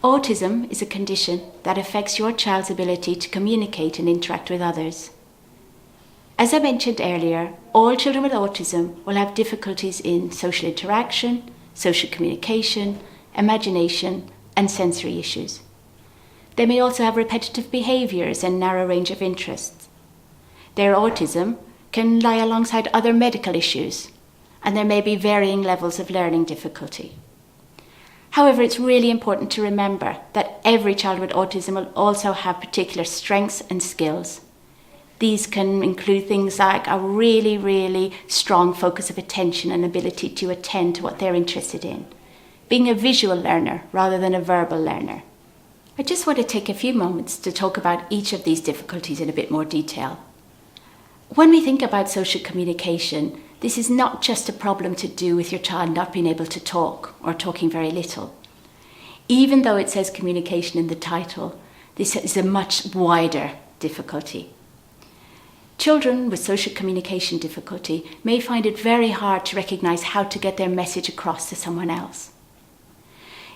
Autism is a condition that affects your child's ability to communicate and interact with others. As I mentioned earlier, all children with autism will have difficulties in social interaction, social communication, imagination, and sensory issues. They may also have repetitive behaviours and narrow range of interests. Their autism can lie alongside other medical issues, and there may be varying levels of learning difficulty. However, it's really important to remember that every child with autism will also have particular strengths and skills. These can include things like a really strong focus of attention and ability to attend to what they're interested in, being a visual learner rather than a verbal learner. I just want to take a few moments to talk about each of these difficulties in a bit more detail. When we think about social communication, this is not just a problem to do with your child not being able to talk or talking very little. Even though it says communication in the title, this is a much wider difficulty. Children with social communication difficulty may find it very hard to recognise how to get their message across to someone else.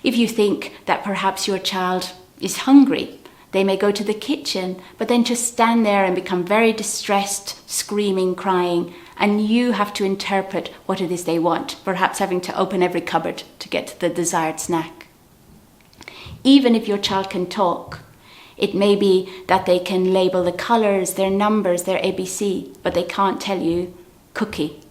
If you think that perhaps your child is hungry, they may go to the kitchen, but then just stand there and become very distressed, screaming, crying, and you have to interpret what it is they want, perhaps having to open every cupboard to get the desired snack. Even if your child can talk, it may be that they can label the colours, their numbers, their ABC, but they can't tell you cookie.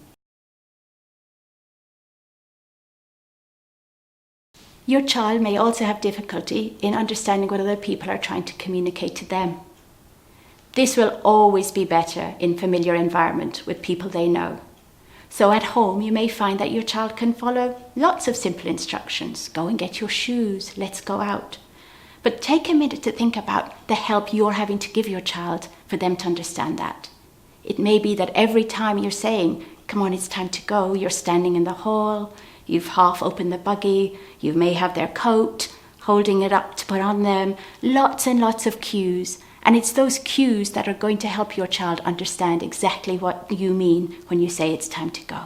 Your child may also have difficulty in understanding what other people are trying to communicate to them. This will always be better in familiar environment with people they know. So at home, you may find that your child can follow lots of simple instructions. Go and get your shoes, let's go out. But take a minute to think about the help you're having to give your child for them to understand that. It may be that every time you're saying, come on, it's time to go, you're standing in the hall, you've half opened the buggy, you may have their coat, holding it up to put on them, lots and lots of cues. And it's those cues that are going to help your child understand exactly what you mean when you say it's time to go.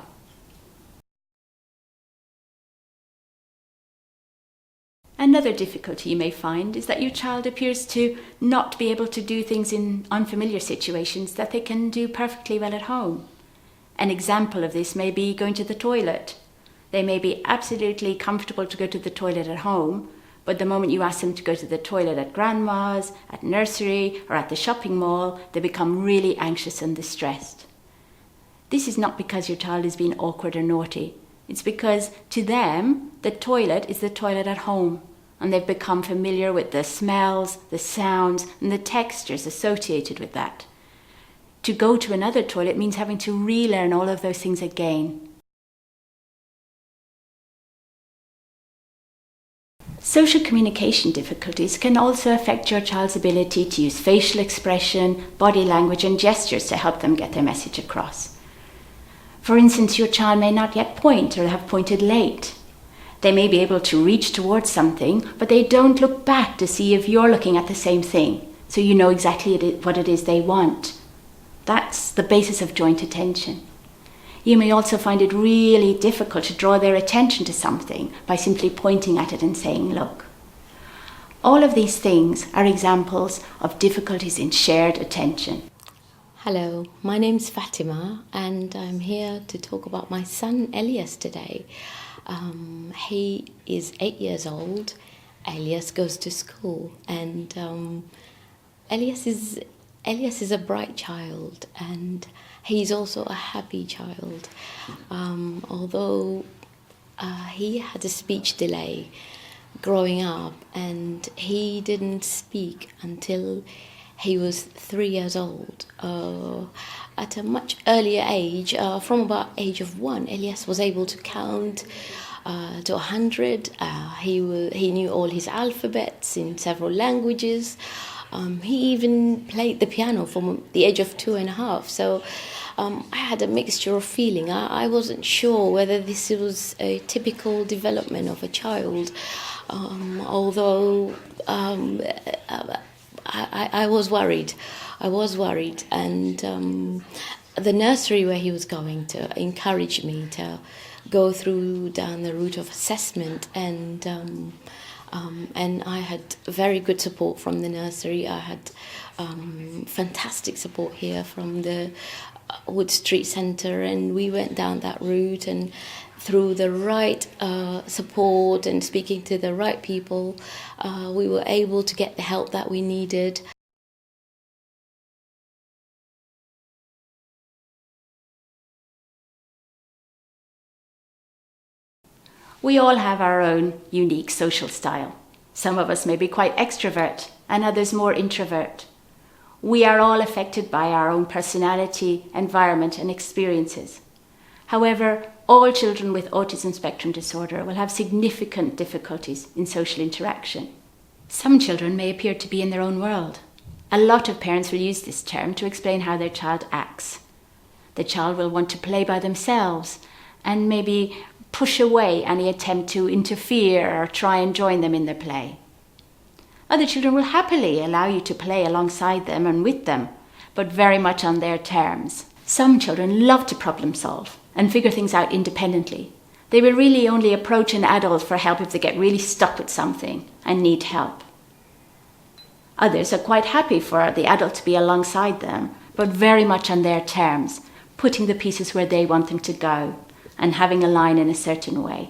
Another difficulty you may find is that your child appears to not be able to do things in unfamiliar situations that they can do perfectly well at home. An example of this may be going to the toilet. They may be absolutely comfortable to go to the toilet at home, but the moment you ask them to go to the toilet at grandma's, at nursery, or at the shopping mall, they become really anxious and distressed. This is not because your child is being awkward or naughty. It's because to them, the toilet is the toilet at home, and they've become familiar with the smells, the sounds, and the textures associated with that. To go to another toilet means having to relearn all of those things again. Social communication difficulties can also affect your child's ability to use facial expression, body language, and gestures to help them get their message across. For instance, your child may not yet point or have pointed late. They may be able to reach towards something, but they don't look back to see if you're looking at the same thing, so you know exactly what it is they want. That's the basis of joint attention. You may also find it really difficult to draw their attention to something by simply pointing at it and saying, look. All of these things are examples of difficulties in shared attention. Hello, my name's Fatima and I'm here to talk about my son Elias today. He is 8 years old. Elias goes to school and Elias is a bright child and he's also a happy child. Although he had a speech delay growing up and he didn't speak until he was 3 years old. At a much earlier age, from about age of 1, Elias was able to count to 100. He knew all his alphabets in several languages. He even played the piano from the age of 2.5. So I had a mixture of feeling. I wasn't sure whether this was a typical development of a child, although I was worried. And the nursery where he was going to encouraged me to go down the route of assessment, and And I had very good support from the nursery. I had fantastic support here from the Wood Street Centre, and we went down that route, and through the right support and speaking to the right people, we were able to get the help that we needed. We all have our own unique social style. Some of us may be quite extrovert and others more introvert. We are all affected by our own personality, environment and experiences. However, all children with autism spectrum disorder will have significant difficulties in social interaction. Some children may appear to be in their own world. A lot of parents will use this term to explain how their child acts. The child will want to play by themselves and maybe push away any attempt to interfere or try and join them in their play. Other children will happily allow you to play alongside them and with them, but very much on their terms. Some children love to problem solve and figure things out independently. They will really only approach an adult for help if they get really stuck with something and need help. Others are quite happy for the adult to be alongside them, but very much on their terms, putting the pieces where they want them to go and having a line in a certain way.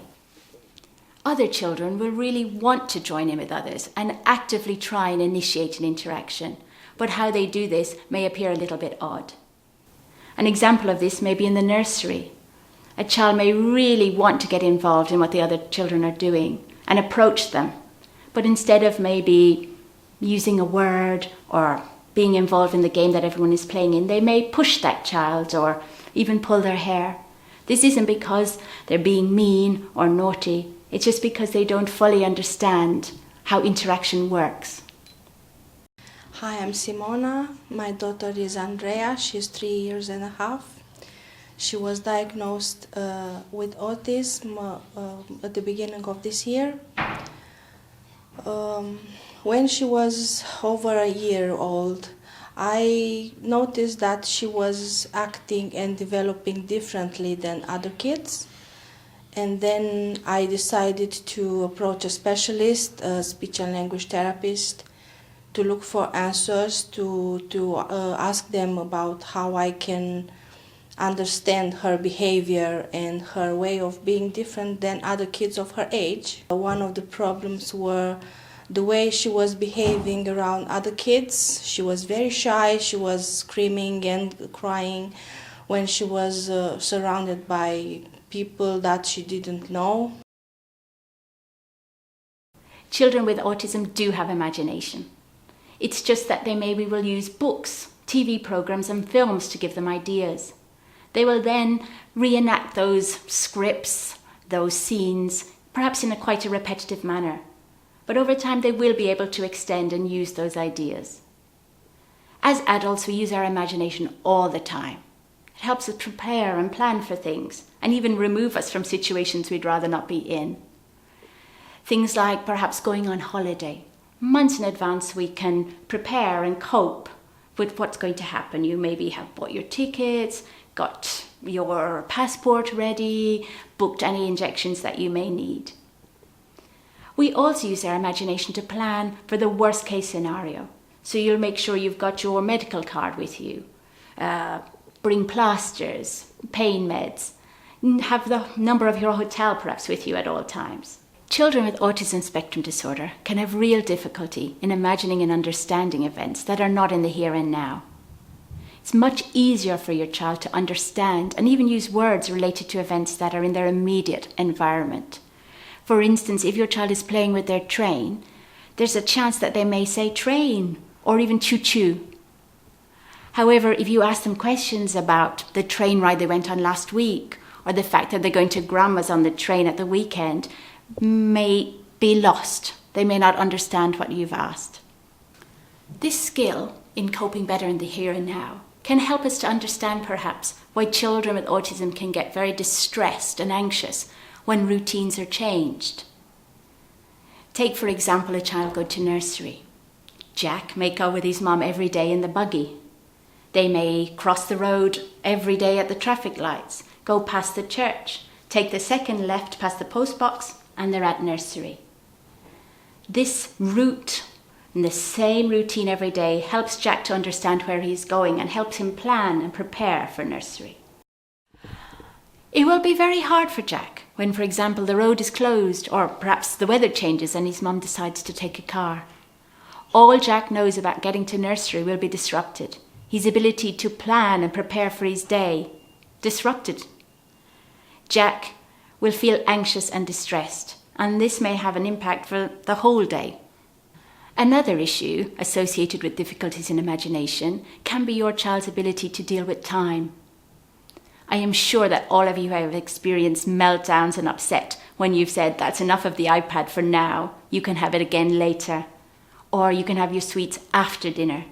Other children will really want to join in with others and actively try and initiate an interaction, but how they do this may appear a little bit odd. An example of this may be in the nursery. A child may really want to get involved in what the other children are doing and approach them, but instead of maybe using a word or being involved in the game that everyone is playing in, they may push that child or even pull their hair. This isn't because they're being mean or naughty, it's just because they don't fully understand how interaction works. Hi, I'm Simona. My daughter is Andrea. She's 3 years and a half. She was diagnosed with autism at the beginning of this year. When she was over a year old, I noticed that she was acting and developing differently than other kids. And then I decided to approach a specialist, a speech and language therapist, to look for answers, to ask them about how I can understand her behavior and her way of being different than other kids of her age. One of the problems were the way she was behaving around other kids. She was very shy. She was screaming and crying when she was surrounded by people that she didn't know. Children with autism do have imagination. It's just that they maybe will use books, TV programs and films to give them ideas. They will then reenact those scripts, those scenes, perhaps in quite a repetitive manner. But over time they will be able to extend and use those ideas. As adults, we use our imagination all the time. It helps us prepare and plan for things, and even remove us from situations we'd rather not be in. Things like perhaps going on holiday. Months in advance we can prepare and cope with what's going to happen. You maybe have bought your tickets, got your passport ready, booked any injections that you may need. We also use our imagination to plan for the worst case scenario. So you'll make sure you've got your medical card with you, bring plasters, pain meds, have the number of your hotel perhaps with you at all times. Children with autism spectrum disorder can have real difficulty in imagining and understanding events that are not in the here and now. It's much easier for your child to understand and even use words related to events that are in their immediate environment. For instance, if your child is playing with their train, there's a chance that they may say train or even choo-choo. However, if you ask them questions about the train ride they went on last week or the fact that they're going to grandma's on the train at the weekend, may be lost. They may not understand what you've asked. This skill in coping better in the here and now can help us to understand perhaps why children with autism can get very distressed and anxious when routines are changed. Take, for example, a child going to nursery. Jack may go with his mum every day in the buggy. They may cross the road every day at the traffic lights, go past the church, take the second left past the post box, and they're at nursery. This route and the same routine every day helps Jack to understand where he's going and helps him plan and prepare for nursery. It will be very hard for Jack when, for example, the road is closed or perhaps the weather changes and his mum decides to take a car. All Jack knows about getting to nursery will be disrupted. His ability to plan and prepare for his day disrupted. Jack will feel anxious and distressed, and this may have an impact for the whole day. Another issue associated with difficulties in imagination can be your child's ability to deal with time. I am sure that all of you have experienced meltdowns and upset when you've said, that's enough of the iPad for now, you can have it again later, or you can have your sweets after dinner.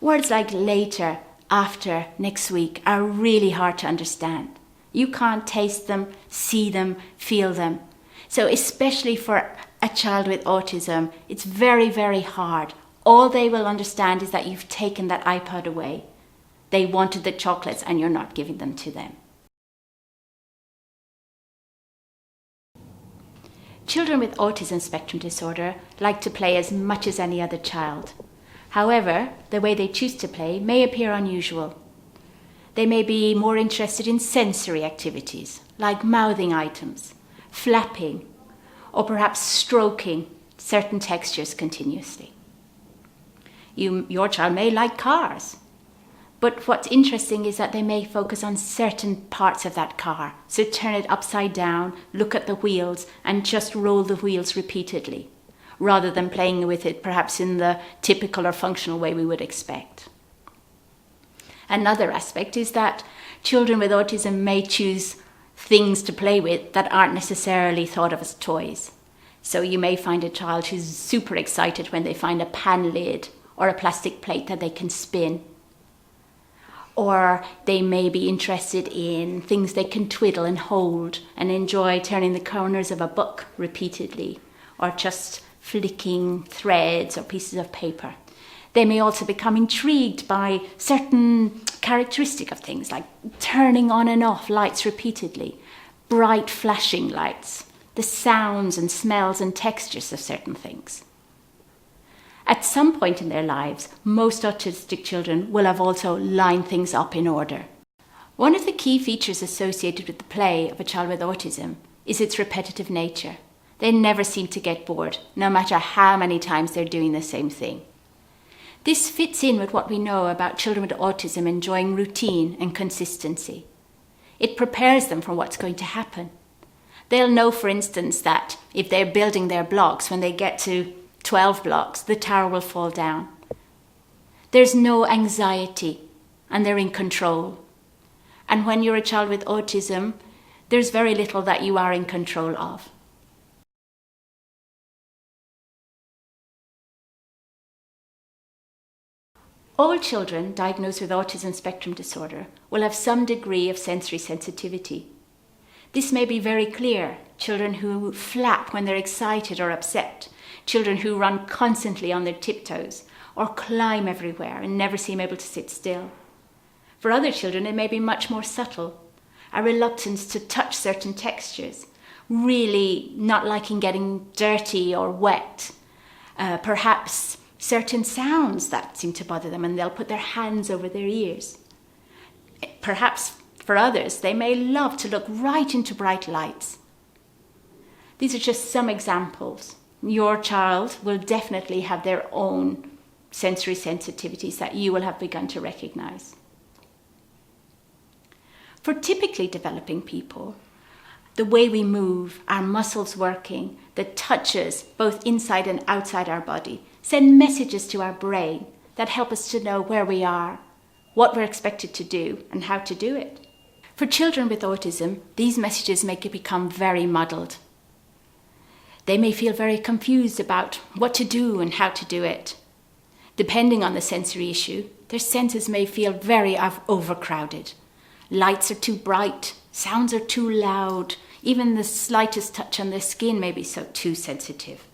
Words like later, after, next week are really hard to understand. You can't taste them, see them, feel them. So especially for a child with autism, it's very, very hard. All they will understand is that you've taken that iPad away. They wanted the chocolates and you're not giving them to them. Children with autism spectrum disorder like to play as much as any other child. However, the way they choose to play may appear unusual. They may be more interested in sensory activities, like mouthing items, flapping, or perhaps stroking certain textures continuously. Your child may like cars. But what's interesting is that they may focus on certain parts of that car. So turn it upside down, look at the wheels, and just roll the wheels repeatedly, rather than playing with it perhaps in the typical or functional way we would expect. Another aspect is that children with autism may choose things to play with that aren't necessarily thought of as toys. So you may find a child who's super excited when they find a pan lid or a plastic plate that they can spin. Or they may be interested in things they can twiddle and hold and enjoy turning the corners of a book repeatedly, or just flicking threads or pieces of paper. They may also become intrigued by certain characteristics of things, like turning on and off lights repeatedly, bright flashing lights, the sounds and smells and textures of certain things. At some point in their lives, most autistic children will have also lined things up in order. One of the key features associated with the play of a child with autism is its repetitive nature. They never seem to get bored, no matter how many times they're doing the same thing. This fits in with what we know about children with autism enjoying routine and consistency. It prepares them for what's going to happen. They'll know, for instance, that if they're building their blocks, when they get to 12 blocks, the tower will fall down. There's no anxiety and they're in control. And when you're a child with autism, there's very little that you are in control of. All children diagnosed with autism spectrum disorder will have some degree of sensory sensitivity. This may be very clear. Children who flap when they're excited or upset, children who run constantly on their tiptoes or climb everywhere and never seem able to sit still. For other children, it may be much more subtle, a reluctance to touch certain textures, really not liking getting dirty or wet, perhaps certain sounds that seem to bother them and they'll put their hands over their ears. Perhaps for others, they may love to look right into bright lights. These are just some examples. Your child will definitely have their own sensory sensitivities that you will have begun to recognize. For typically developing people, the way we move, our muscles working, the touches, both inside and outside our body, send messages to our brain that help us to know where we are, what we're expected to do, and how to do it. For children with autism, these messages may become very muddled. They may feel very confused about what to do and how to do it. Depending on the sensory issue, their senses may feel very overcrowded. Lights are too bright, sounds are too loud, even the slightest touch on their skin may be too sensitive.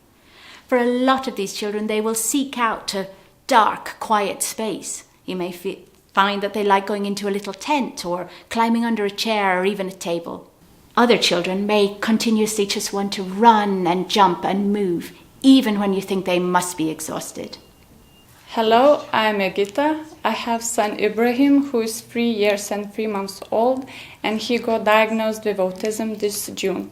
For a lot of these children, they will seek out a dark, quiet space. You may find that they like going into a little tent or climbing under a chair or even a table. Other children may continuously just want to run and jump and move, even when you think they must be exhausted. Hello, I'm Egita. I have son Ibrahim, who is 3 years and 3 months old, and he got diagnosed with autism this June.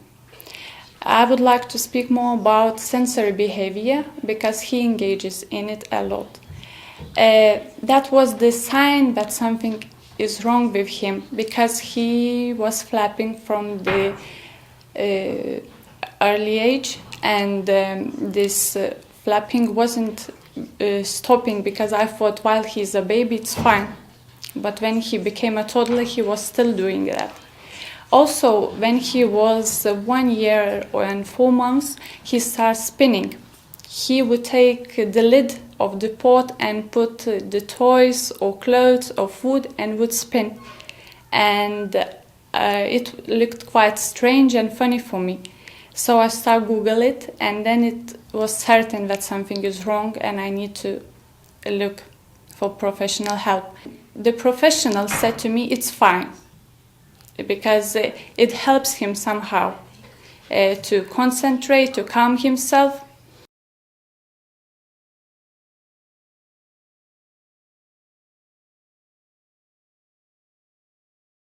I would like to speak more about sensory behavior because he engages in it a lot. That was the sign that something is wrong with him, because he was flapping from the early age, and this flapping wasn't stopping, because I thought while he's a baby it's fine, but when he became a toddler he was still doing that. Also, when he was 1 year and 4 months, he started spinning. He would take the lid of the pot and put the toys or clothes or food and would spin. And it looked quite strange and funny for me. So I started Google it, and then it was certain that something is wrong and I need to look for professional help. The professional said to me it's fine, because it helps him somehow to concentrate, to calm himself.